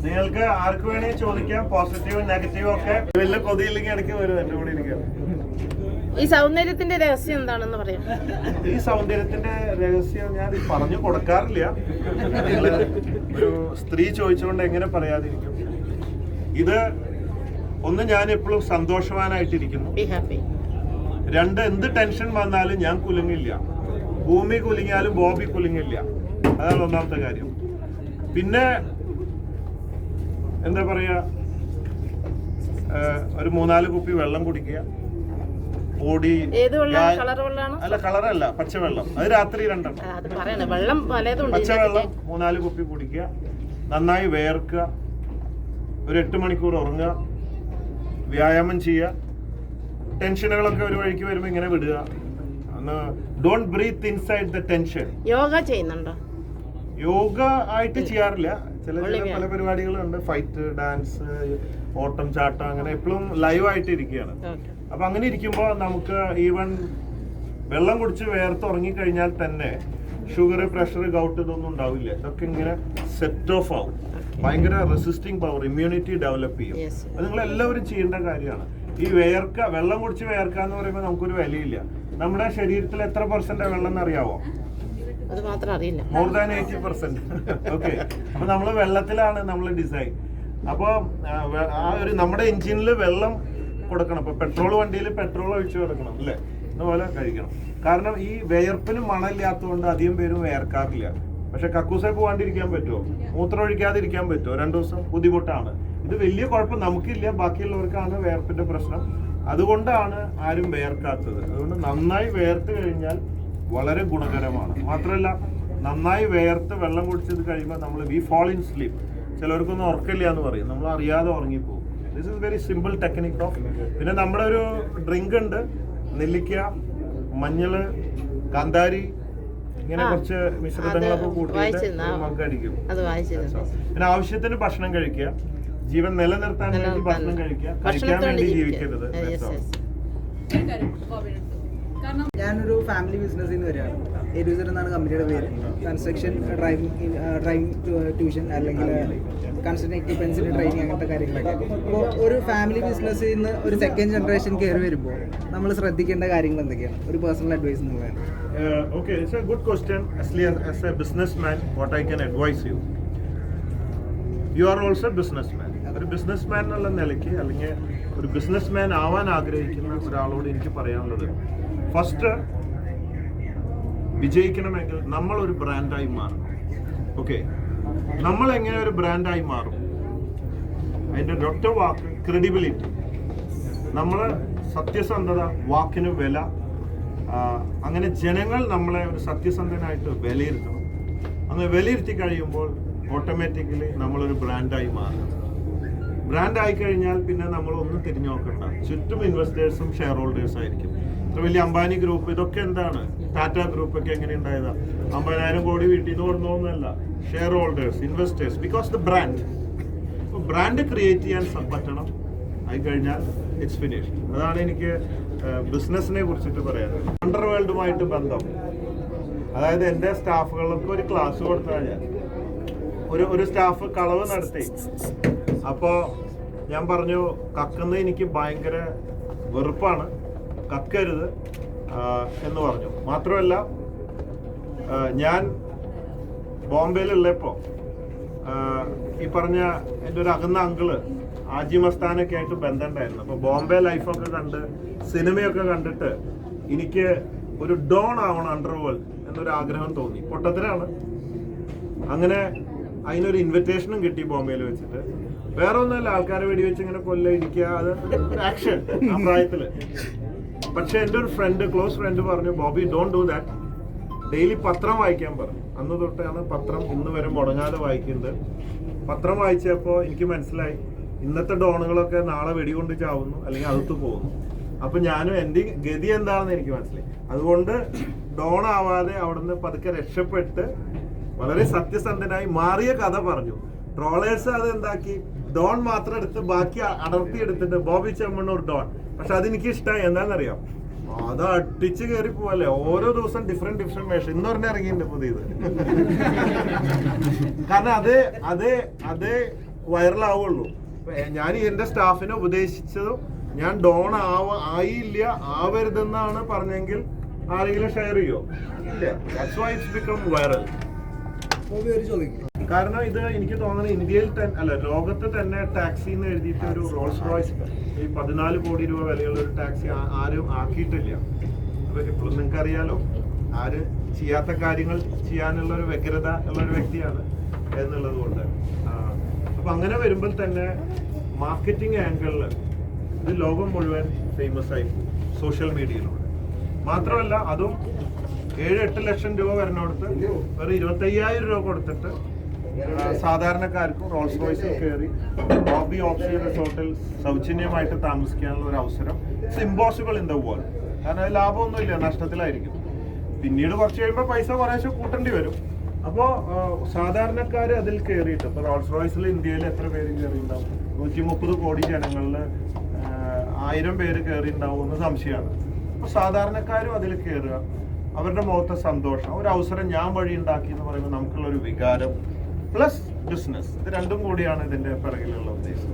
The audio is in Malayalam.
നിങ്ങൾക്ക് ആർക്ക് വേണേ ചോദിക്കാം, പോസിറ്റീവും നെഗറ്റീവും ഒക്കെ. വലിയ കൊതിയില്ലെങ്കിൽ ഇടയ്ക്ക് വരും എന്റെ കൂടെ ഇരിക്കാം. ഈ സൗന്ദര്യത്തിന്റെ രഹസ്യം എന്താണെന്ന് പറയാം. ഈ സൗന്ദര്യത്തിന്റെ രഹസ്യം ഞാൻ പറഞ്ഞു കൊടുക്കാറില്ല. ഒരു സ്ത്രീ ചോദിച്ചുകൊണ്ട് എങ്ങനെ പറയാതിരിക്കും. ഇത് ഒന്ന്, ഞാൻ എപ്പോഴും സന്തോഷവാനായിട്ടിരിക്കുന്നു. രണ്ട്, എന്ത് ടെൻഷൻ വന്നാലും ഞാൻ കുലുങ്ങില്ല. ഭൂമി കുലുങ്ങിയാലും ബോബി കുലുങ്ങില്ല. അതാണ് ഒന്നാമത്തെ കാര്യം. പിന്നെ എന്താ പറയാ, ഒരു 3-4 കുപ്പി വെള്ളം കുടിക്കുക. ഓടി അല്ല, കളറല്ല, പച്ചവെള്ളം. അത് രാത്രി 2 പച്ചവെള്ളം 3-4 കുപ്പി കുടിക്കുക. നന്നായി വേർക്കുക. ഒരു 8 മണിക്കൂർ ഉറങ്ങുക. വ്യായാമം ചെയ്യുക. ടെൻഷനുകളൊക്കെ ഒരു വഴിക്ക് വരുമ്പോൾ ഇങ്ങനെ വിടുക. Don't breathe inside the tension. Yoga ചെയ്യുന്നുണ്ടോ? യോഗ ആയിട്ട് ചെയ്യാറില്ല. ചില പല പരിപാടികളുണ്ട്. ഫൈറ്റ്, ഡാൻസ്, ഓട്ടം, ചാട്ടം, അങ്ങനെ എപ്പോഴും ലൈവ് ആയിട്ട് ഇരിക്കുകയാണ്. അപ്പൊ അങ്ങനെ ഇരിക്കുമ്പോൾ നമുക്ക് ഈവൻ വെള്ളം കുടിച്ച് വേർത്ത് ഉറങ്ങിക്കഴിഞ്ഞാൽ തന്നെ ഷുഗർ, പ്രഷർ, ഗൗട്ട് ഇതൊന്നും ഉണ്ടാവില്ല. ഇതൊക്കെ ഇങ്ങനെ സെറ്റ് ഓഫ് ആവും. ഭയങ്കര റെസിസ്റ്റിംഗ് പവർ, ഇമ്മ്യൂണിറ്റി ഡെവലപ്പ് ചെയ്യും. അത് നിങ്ങൾ എല്ലാവരും ചെയ്യേണ്ട കാര്യമാണ്. ഈ വെള്ളം കുടിച്ച് വേർക്കുക എന്ന് പറയുമ്പോൾ നമുക്കൊരു വിലയില്ല. നമ്മുടെ ശരീരത്തിൽ എത്ര % വെള്ളം എന്നറിയാവോ? അത് മാത്രം അറിയില്ല. More than 80%. ഓക്കെ. അപ്പൊ നമ്മള് വെള്ളത്തിലാണ് നമ്മൾ ഡിസൈൻ. അപ്പൊ ആ ഒരു നമ്മുടെ എഞ്ചിനിൽ വെള്ളം കൊടുക്കണം. ഇപ്പൊ പെട്രോൾ വണ്ടിയിൽ പെട്രോൾ ഒഴിച്ചു കൊടുക്കണം അല്ലേ? അതുപോലെ കഴിക്കണം. കാരണം ഈ വിയർപ്പിന് മണമില്ലാത്തതുകൊണ്ട് അധികം പേരും വേർക്കാറില്ല. പക്ഷെ കക്കൂസെ പോകാണ്ടിരിക്കാൻ പറ്റുമോ? മൂത്രം ഒഴിക്കാതിരിക്കാൻ പറ്റുമോ? 2 ദിവസം ബുദ്ധിമുട്ടാണ്. ഇത് വലിയ കുഴപ്പം നമുക്കില്ല, ബാക്കിയുള്ളവർക്കാണ് വേർപ്പിന്റെ പ്രശ്നം. അതുകൊണ്ടാണ് ആരും വേർക്കാത്തത്. അതുകൊണ്ട് നന്നായി വേർത്ത് കഴിഞ്ഞാൽ വളരെ ഗുണകരമാണ്. മാത്രമല്ല, നന്നായി വേർത്ത് വെള്ളം കുടിച്ചത് കഴിയുമ്പോൾ നമ്മൾ വി ഫോൾ ഇൻ സ്ലീപ്പ്. ചിലർക്കൊന്നും ഉറക്കില്ല എന്ന് പറയും. നമ്മൾ അറിയാതെ ഉറങ്ങിപ്പോകും. This is very simple technique of. പിന്നെ നമ്മുടെ ഒരു ഡ്രിങ്ക് ഉണ്ട്, നെല്ലിക്ക, മഞ്ഞള്, കാന്താരി, ഇങ്ങനെ കുറച്ച് മിശ്രിതങ്ങളൊക്കെ കൂട്ടിയിട്ട് മഗ്ഗടിക്കും. പിന്നെ ആവശ്യത്തിന് ഭക്ഷണം കഴിക്കുക. ജീവൻ നിലനിർത്താൻ വേണ്ടി ഭക്ഷണം കഴിക്കുക. കഴിക്കാൻ വേണ്ടി ജീവിക്കരുത്. ഞാനൊരു ഫാമിലി ബിസിനസ്സിൽ നിന്ന് വരികയാണ്. എഡ്യൂസർ എന്നാണ് കമ്പനിയുടെ പേര്. കൺസ്ട്രക്ഷൻ, ഡ്രൈവിംഗ് ട്യൂഷൻ, അല്ലെങ്കിൽ കൺസ്ട്രക്ഷൻ എക്യുപ്മെന്റ്സിന്റെ ട്രെയിനിങ്, അങ്ങനത്തെ കാര്യങ്ങളൊക്കെ. അപ്പോൾ ഒരു ഫാമിലി ബിസിനസ്സിൽ നിന്ന് ഒരു സെക്കൻഡ് ജനറേഷൻ കയറി വരുമ്പോൾ നമ്മൾ ശ്രദ്ധിക്കേണ്ട കാര്യങ്ങൾ എന്തൊക്കെയാണ്? ഒരു പേഴ്സണൽ അഡ്വൈസ് എന്നുള്ളതാണ്. Okay, it's a good question. As a businessman, what I can advise you. You are also a businessman. ഒരു ബിസിനസ്മാൻ എന്നുള്ള നിലയ്ക്ക്, അല്ലെങ്കിൽ ഒരു ബിസിനസ്മാൻ ആവാൻ ആഗ്രഹിക്കുന്ന ഒരാളോട് എനിക്ക് പറയാനുള്ളത്, ഫസ്റ്റ് വിജയിക്കണമെങ്കിൽ നമ്മൾ ഒരു ബ്രാൻഡായി മാറണം. ഓക്കെ, നമ്മൾ എങ്ങനെ ഒരു ബ്രാൻഡായി മാറും? അതിൻ്റെ ഒറ്റ വാക്ക്, ക്രെഡിബിലിറ്റി. നമ്മൾ സത്യസന്ധത, വാക്കിന് വില, അങ്ങനെ ജനങ്ങൾ നമ്മളെ ഒരു സത്യസന്ധനായിട്ട് വിലയിരുത്തണം. അങ്ങനെ വിലയിരുത്തി കഴിയുമ്പോൾ ഓട്ടോമാറ്റിക്കലി നമ്മളൊരു ബ്രാൻഡായി മാറും. ബ്രാൻഡ് ആയിക്കഴിഞ്ഞാൽ പിന്നെ നമ്മളൊന്നും തിരിഞ്ഞു നോക്കണ്ട. ചുറ്റും ഇൻവെസ്റ്റേഴ്സും ഷെയർ ഹോൾഡേഴ്സ് ആയിരിക്കും. ഇത്ര വലിയ അംബാനി ഗ്രൂപ്പ്, ഇതൊക്കെ എന്താണ്? ടാറ്റ ഗ്രൂപ്പ് ഒക്കെ എങ്ങനെ ഉണ്ടായതാ? 50,000 കോടി വീട്ടിൽ നിന്ന് കൊടുക്കുന്നൊന്നുമല്ല. Share holders, investors, because the brand. Brand create ചെയ്യാൻ പറ്റണം. ആയിക്കഴിഞ്ഞാൽ ഇറ്റ്സ് ഫിനിഷ്. അതാണ് എനിക്ക് ബിസിനസിനെ കുറിച്ചിട്ട് പറയാനുള്ളത്. അണ്ടർവേൾഡുമായിട്ട് ബന്ധം. അതായത് എൻ്റെ സ്റ്റാഫുകൾക്ക് ഒരു ക്ലാസ് കൊടുത്താൽ, ഞാൻ ഒരു സ്റ്റാഫ് കളവ് നടത്തി. അപ്പോൾ ഞാൻ പറഞ്ഞു, കക്കുന്നത് എനിക്ക് ഭയങ്കര വെറുപ്പാണ്, കക്കരുത് എന്ന് പറഞ്ഞു. മാത്രമല്ല, ഞാൻ ബോംബെയിലുള്ളപ്പോൾ ഈ പറഞ്ഞ എൻ്റെ ഒരു അകന്ന അങ്കിള് ആജി മസ്താനൊക്കെ ആയിട്ട് ബന്ധമുണ്ടായിരുന്നു. അപ്പോൾ ബോംബെ ലൈഫൊക്കെ കണ്ട്, സിനിമയൊക്കെ കണ്ടിട്ട് എനിക്ക് ഒരു ഡോൺ ആവണം അണ്ടർവേൾഡ് എന്നൊരു ആഗ്രഹം തോന്നി. പൊട്ടത്തരാണ്. അങ്ങനെ അതിനൊരു ഇൻവിറ്റേഷനും കിട്ടി ബോംബെയിൽ വെച്ചിട്ട്. വേറെ ഒന്നുമല്ല, ആൾക്കാരെ വെടിവെച്ച് ഇങ്ങനെ കൊല്ല ഇരിക്കുക, അത് ആക്ഷൻ ആ പ്രായത്തില്. പക്ഷെ എൻ്റെ ഒരു ഫ്രണ്ട്, ക്ലോസ് ഫ്രണ്ട് പറഞ്ഞു, Bobby don't do that. Daily പത്രം വായിക്കാൻ പറഞ്ഞു. അന്ന് തൊട്ടാണ് പത്രം ഇന്ന് വരെ മുടങ്ങാതെ വായിക്കുന്നത്. പത്രം വായിച്ചപ്പോൾ എനിക്ക് മനസ്സിലായി, ഇന്നത്തെ ഡോണുകളൊക്കെ നാളെ വെടികൊണ്ട് ചാവുന്നു, അല്ലെങ്കിൽ അകത്ത് പോകുന്നു. അപ്പൊ ഞാനും എൻ്റെ ഗതി എന്താണെന്ന് എനിക്ക് മനസ്സിലായി. അതുകൊണ്ട് ഡോൺ ആവാതെ അവിടുന്ന് പതുക്കെ രക്ഷപ്പെട്ട് വളരെ സത്യസന്ധനായി മാറിയ കഥ പറഞ്ഞു. ട്രോളേഴ്സ് അത് എന്താക്കി, ഡോൺ മാത്രം എടുത്ത് ബാക്കി അടർത്തി എടുത്തിട്ട് ബോബി ചെമ്മണ്ണൂർ ഡോൺ. പക്ഷെ അതെനിക്ക് ഇഷ്ടമായി. എന്താണെന്നറിയാം, അത് അടിച്ച് കയറി പോവല്ലേ, ഓരോ ദിവസം ഡിഫറെന്റ് വേഷം. ഇന്ന് പറഞ്ഞ ഇറങ്ങിയിട്ടുണ്ട് പുതിയത്. കാരണം അത് വൈറലാവുള്ളൂ. ഞാൻ എന്റെ സ്റ്റാഫിനെ ഉപദേശിച്ചതും ഞാൻ ഡോൺ ആയില്ല, ആവരുതെന്നാണ് പറഞ്ഞെങ്കിൽ ആരെങ്കിലും ഷെയർ ചെയ്യോ? ഇല്ല. That's why it's become viral. കാരണം ഇത് എനിക്ക് തോന്നുന്നത് ഇന്ത്യയിൽ തന്നെ അല്ല, ലോകത്ത് തന്നെ ടാക്സി എന്ന് എഴുതിയിട്ട് ഒരു റോൾസ് റോയ്സ് ഈ 14 കോടി രൂപ വിലയുള്ള ഒരു ടാക്സി ആരും ആക്കിയിട്ടില്ല. അപ്പൊ ഇപ്പോഴും നിങ്ങൾക്ക് അറിയാലോ, ആര് ചെയ്യാത്ത കാര്യങ്ങൾ ചെയ്യാനുള്ള ഒരു വ്യഗ്രത ഉള്ള ഒരു വ്യക്തിയാണ് എന്നുള്ളത് കൊണ്ട്. അപ്പൊ അങ്ങനെ വരുമ്പോൾ തന്നെ മാർക്കറ്റിംഗ് ആംഗിളിൽ ഇത് ലോകം മുഴുവൻ ഫേമസ് ആയി പോകും സോഷ്യൽ മീഡിയയിലൂടെ. മാത്രമല്ല അതും 7-8 ലക്ഷം രൂപ വരുന്നിടത്ത് ഒരു 25,000 രൂപ കൊടുത്തിട്ട് സാധാരണക്കാർക്കും റോൾസ് റോയ്സിൽ കയറി ഹോബി ഓപ്ഷൻ റിസോർട്ടിൽ സൗജന്യമായിട്ട് താമസിക്കാനുള്ള ഒരു അവസരം. It's impossible in the world. കാരണം അത് ലാഭമൊന്നുമില്ല, നഷ്ടത്തിലായിരിക്കും. പിന്നീട് കുറച്ച് കഴിയുമ്പോൾ പൈസ കുറേശ്ശെ കൂട്ടേണ്ടി വരും. അപ്പോൾ സാധാരണക്കാർ അതിൽ കയറിയിട്ട് ഇപ്പോൾ റോൾസ് റോയ്സിൽ ഇന്ത്യയിൽ എത്ര പേര് കയറിയിട്ടുണ്ടാവും? 130 കോടി ജനങ്ങളിൽ 1000 പേര് കയറിയിട്ടുണ്ടാവും എന്ന് സംശയമാണ്. അപ്പോൾ സാധാരണക്കാരും അതിൽ കയറുക, അവരുടെ മുഖത്തെ സന്തോഷം, ഒരു അവസരം ഞാൻ വഴി ഉണ്ടാക്കി എന്ന് പറയുമ്പോൾ നമുക്കുള്ള ഒരു വികാരം പ്ലസ് ബിസിനസ്, ഇത് രണ്ടും കൂടിയാണ് ഇതിന്റെ പിറകിലുള്ള ഉദ്ദേശം.